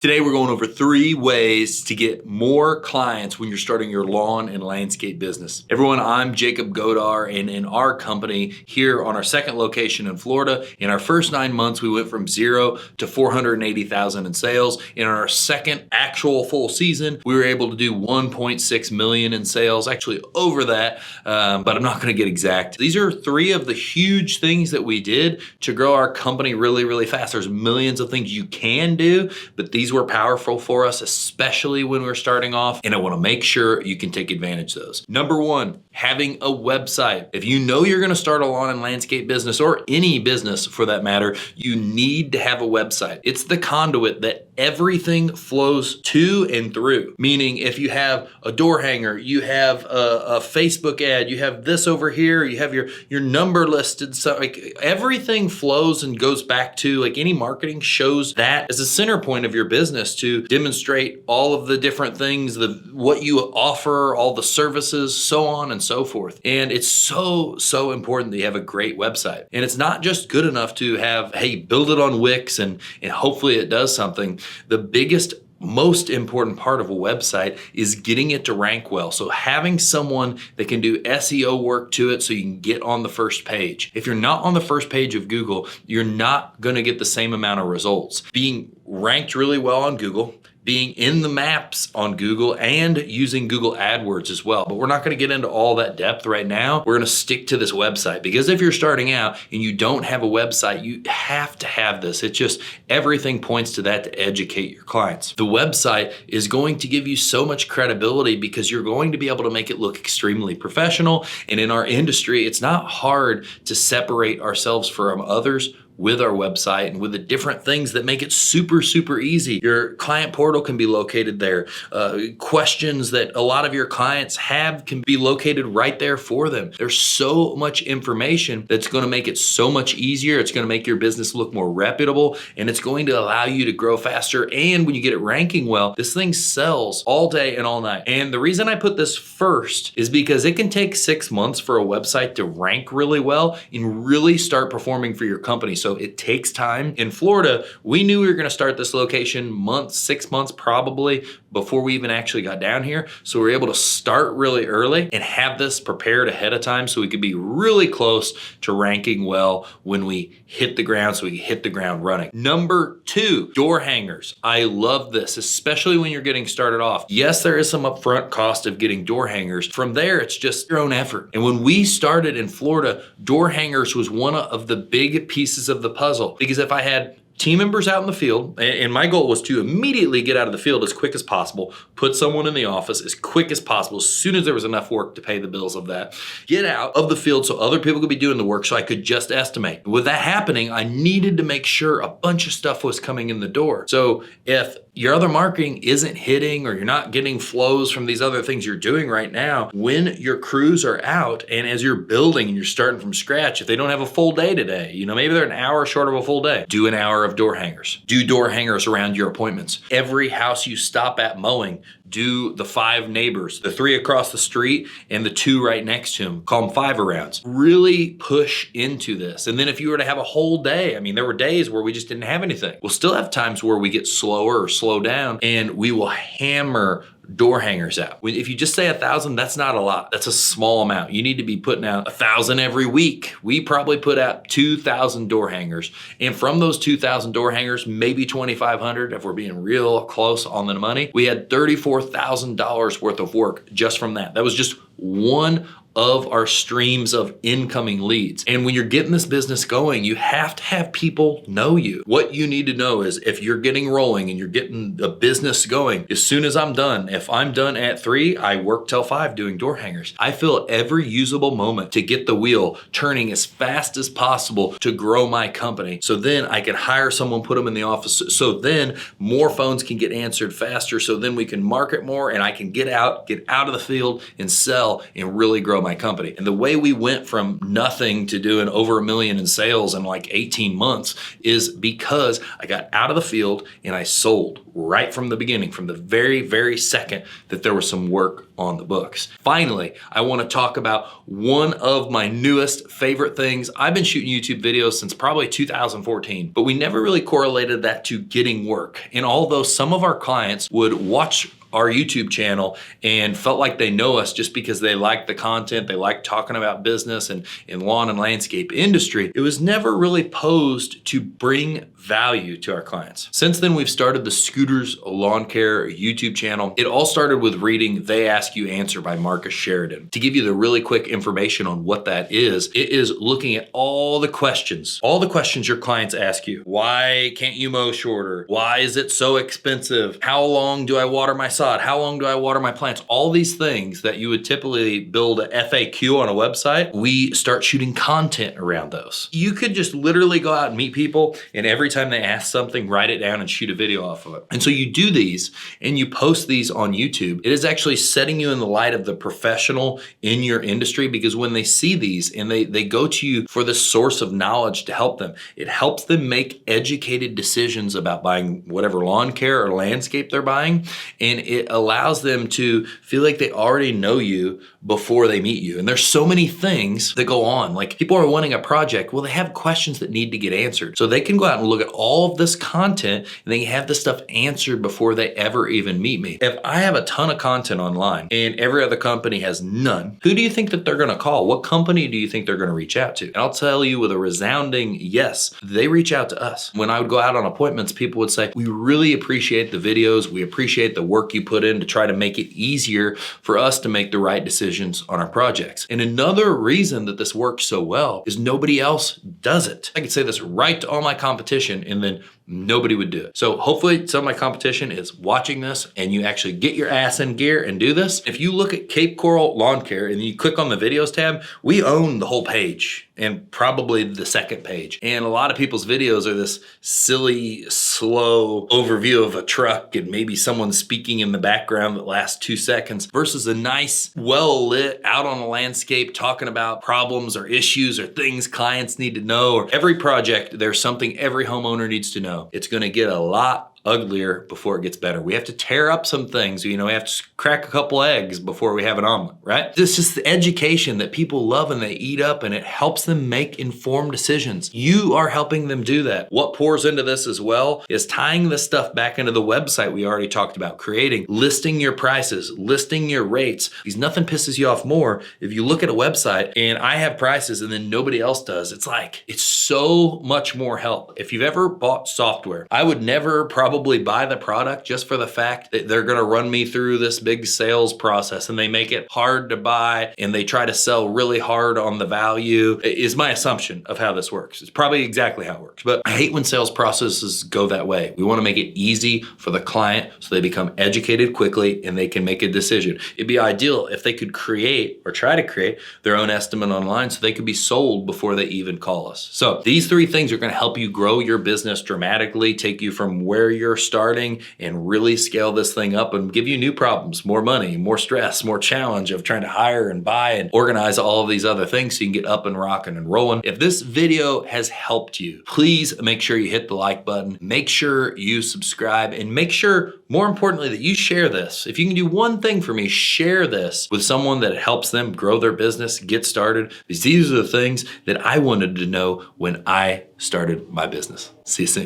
Today we're going over 3 ways to get more clients when you're starting your lawn and landscape business. Everyone, I'm Jacob Godar, and in our company here on our second location in Florida, in our first 9 months we went from 0 to 480,000 in sales. In our second actual full season, we were able to do 1.6 million in sales, actually over that, but I'm not going to get exact. These are 3 of the huge things that we did to grow our company really, really fast. There's millions of things you can do, but these were powerful for us, especially when we're starting off, and I want to make sure you can take advantage of those. Number 1, having a website. If you know you're going to start a lawn and landscape business, or any business for that matter, you need to have a website. It's the conduit that everything flows to and through. Meaning, if you have a door hanger, you have a Facebook ad, you have this over here, you have your number listed, so like everything flows and goes back to, like, any marketing shows that as a center point of your business to demonstrate all of the different things, what you offer, all the services, so on and so forth. And it's so important that you have a great website. And it's not just good enough to have, hey, build it on Wix and hopefully it does something. The biggest, most important part of a website is getting it to rank well. So having someone that can do SEO work to it so you can get on the first page. If you're not on the first page of Google, you're not going to get the same amount of results. Being ranked really well on Google, being in the maps on Google, and using Google AdWords as well. But we're not going to get into all that depth right now. We're going to stick to this website, because if you're starting out and you don't have a website, you have to have this. It's just everything points to that to educate your clients. The website is going to give you so much credibility because you're going to be able to make it look extremely professional. And in our industry, it's not hard to separate ourselves from others with our website and with the different things that make it super easy. Your client portal can be located there. Questions that a lot of your clients have can be located right there for them. There's so much information that's going to make it so much easier. It's going to make your business look more reputable, and it's going to allow you to grow faster. And when you get it ranking well, this thing sells all day and all night. And the reason I put this first is because it can take 6 months for a website to rank really well and really start performing for your company. So it takes time. In Florida, we knew we were going to start this location 6 months probably before we even actually got down here. So we were able to start really early and have this prepared ahead of time so we could be really close to ranking well when we hit the ground, so we could hit the ground running. Number 2, door hangers. I love this, especially when you're getting started off. Yes, there is some upfront cost of getting door hangers. From there, it's just your own effort. And when we started in Florida, door hangers was one of the big pieces of the puzzle, because if I had team members out in the field, and my goal was to immediately get out of the field as quick as possible, put someone in the office as quick as possible, as soon as there was enough work to pay the bills of that, get out of the field so other people could be doing the work so I could just estimate. With that happening, I needed to make sure a bunch of stuff was coming in the door. So if your other marketing isn't hitting, or you're not getting flows from these other things you're doing right now, when your crews are out and as you're building and you're starting from scratch, if they don't have a full day today, maybe they're an hour short of a full day, do an hour of door hangers. Do door hangers around your appointments. Every house you stop at mowing, do the 5 neighbors, the 3 across the street and the 2 right next to them. Call them 5-arounds. Really push into this. And then if you were to have a whole day, there were days where we just didn't have anything. We'll still have times where we get slower or slow down, and we will hammer door hangers out. If you just say 1,000, that's not a lot. That's a small amount. You need to be putting out 1,000 every week. We probably put out 2,000 door hangers. And from those 2,000 door hangers, maybe 2,500, if we're being real close on the money, we had $34,000 worth of work just from that. That was just one of our streams of incoming leads. And when you're getting this business going, you have to have people know you. What you need to know is, if you're getting rolling and you're getting the business going, as soon as I'm done, if I'm done at 3, I work till 5 doing door hangers. I fill every usable moment to get the wheel turning as fast as possible to grow my company. So then I can hire someone, put them in the office. So then more phones can get answered faster. So then we can market more, and I can get out of the field and sell and really grow my company. And the way we went from nothing to doing over $1 million in sales in like 18 months is because I got out of the field and I sold right from the beginning, from the very second that there was some work on the books. Finally, I want to talk about one of my newest favorite things. I've been shooting YouTube videos since probably 2014, but we never really correlated that to getting work. And although some of our clients would watch our YouTube channel and felt like they know us just because they like the content, they like talking about business and in lawn and landscape industry, it was never really posed to bring value to our clients. Since then, we've started the Scooters Lawn Care YouTube channel. It all started with reading They Ask You Answer by Marcus Sheridan. To give you the really quick information on what that is, it is looking at all the questions your clients ask you. Why can't you mow shorter? Why is it so expensive? How long do I water my sod? How long do I water my plants? All these things that you would typically build a FAQ on a website, we start shooting content around those. You could just literally go out and meet people, and every time they ask something, write it down and shoot a video off of it. And so you do these and you post these on YouTube. It is actually setting you in the light of the professional in your industry, because when they see these and they go to you for the source of knowledge to help them, it helps them make educated decisions about buying whatever lawn care or landscape they're buying. And it allows them to feel like they already know you before they meet you. And there's so many things that go on. Like, people are wanting a project. Well, they have questions that need to get answered. So they can go out and look at all of this content and they have this stuff answered before they ever even meet me. If I have a ton of content online and every other company has none, who do you think that they're gonna call? What company do you think they're gonna reach out to? And I'll tell you with a resounding yes, they reach out to us. When I would go out on appointments, people would say, we really appreciate the videos. We appreciate the work you put in to try to make it easier for us to make the right decisions on our projects. And another reason that this works so well is nobody else does it. I could say this right to all my competition and then nobody would do it. So hopefully some of my competition is watching this and you actually get your ass in gear and do this. If you look at Cape Coral Lawn Care and you click on the videos tab, we own the whole page and probably the second page. And a lot of people's videos are this silly, slow overview of a truck and maybe someone speaking in the background that lasts 2 seconds versus a nice, well-lit, out on the landscape talking about problems or issues or things clients need to know. Or every project, there's something every homeowner needs to know. It's gonna get a lot uglier before it gets better. We have to tear up some things. We have to crack a couple eggs before we have an omelet, right? This is the education that people love and they eat up, and it helps them make informed decisions. You are helping them do that. What pours into this as well is tying this stuff back into the website we already talked about creating, listing your prices, listing your rates, because nothing pisses you off more if you look at a website and I have prices and then nobody else does. It's so much more help. If you've ever bought software, I would never probably buy the product just for the fact that they're gonna run me through this big sales process and they make it hard to buy and they try to sell really hard on the value, is my assumption of how this works. It's probably exactly how it works, but I hate when sales processes go that way. We wanna make it easy for the client so they become educated quickly and they can make a decision. It'd be ideal if they could create or try to create their own estimate online so they could be sold before they even call us. So these 3 things are gonna help you grow your business dramatically, take you from where you're starting and really scale this thing up and give you new problems, more money, more stress, more challenge of trying to hire and buy and organize all of these other things so you can get up and rocking and rolling. If this video has helped you, please make sure you hit the like button, make sure you subscribe, and make sure, more importantly, that you share this. If you can do one thing for me, share this with someone that helps them grow their business, get started. These are the things that I wanted to know when I started my business. See you soon.